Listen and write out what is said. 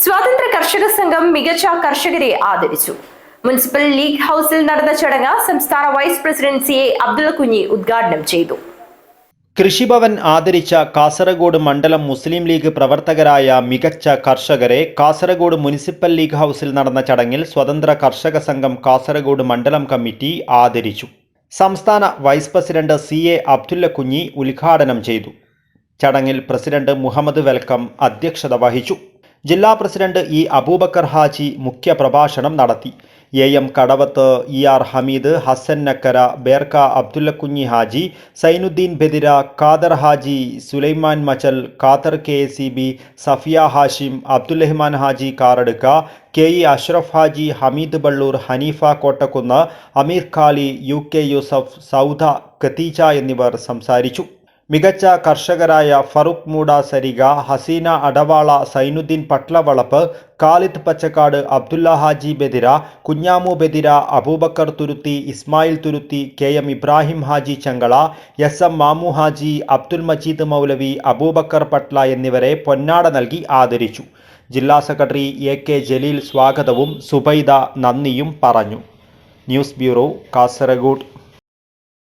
സ്വാതന്ത്ര്യ കർഷക സംഘം മികച്ച കർഷകരെ ആദരിച്ചു. മുനിസിപ്പൽ ലീഗ് ഹൌസിൽ നടന്ന ചടങ്ങ് സംസ്ഥാന വൈസ് പ്രസിഡന്റ് CA അബ്ദുള്ള കുഞ്ഞി ഉദ്ഘാടനം ചെയ്തു. കൃഷിഭവൻ ആദരിച്ച കാസർഗോഡ് മണ്ഡലം മുസ്ലിം ലീഗ് പ്രവർത്തകരായ മികച്ച കർഷകരെ കാസർഗോഡ് മുനിസിപ്പൽ ലീഗ് ഹൌസിൽ നടന്ന ചടങ്ങിൽ സ്വതന്ത്ര കർഷക സംഘം കാസർഗോഡ് മണ്ഡലം കമ്മിറ്റി ആദരിച്ചു. സംസ്ഥാന വൈസ് പ്രസിഡന്റ് CA അബ്ദുള്ള കുഞ്ഞി ഉദ്ഘാടനം ചെയ്തു. ചടങ്ങിൽ പ്രസിഡന്റ് മുഹമ്മദ് വെൽക്കം അധ്യക്ഷത വഹിച്ചു. ജില്ലാ പ്രസിഡന്റ് E അബൂബക്കർ ഹാജി മുഖ്യ പ്രഭാഷണം നടത്തി. AM Kadavath ER Hameed, Hasan Nakkara, Berka Abdulla കുഞ്ഞി ഹാജി, സൈനുദ്ദീൻ ബെദിര, ഖാദർ ഹാജി, സുലൈമാൻ മച്ചൽ, ഖാദർ KACB, സഫിയ ഹാഷിം, അബ്ദുറഹ്മാൻ ഹാജി കാറടുക്ക, KE അഷ്റഫ് ഹാജി, ഹമീദ് ബള്ളൂർ, ഹനീഫ കോട്ടക്കുന്ന്, അമീർ ഖാലി, UK യൂസഫ്, സൗദ ഖതീജ എന്നിവർ സംസാരിച്ചു. മികച്ച കർഷകരായ ഫറൂഖ് മൂട സരിക, ഹസീന അടവാള, സൈനുദ്ദീൻ പട്ലവളപ്പ്, ഖാലിദ് പച്ചക്കാട്, അബ്ദുള്ള ഹാജി ബെദിര, കുഞ്ഞാമു ബെദിര, അബൂബക്കർ തുരുത്തി, ഇസ്മായിൽ തുരുത്തി, KM ഇബ്രാഹിം ഹാജി ചങ്കള, SM മാമു ഹാജി, അബ്ദുൽ മജീദ് മൗലവി, അബൂബക്കർ പട്ല എന്നിവരെ പൊന്നാട നൽകി ആദരിച്ചു. ജില്ലാ സെക്രട്ടറി AK ജലീൽ സ്വാഗതവും സുബൈദ നന്ദിയും പറഞ്ഞു. News bureau, Kasaragod.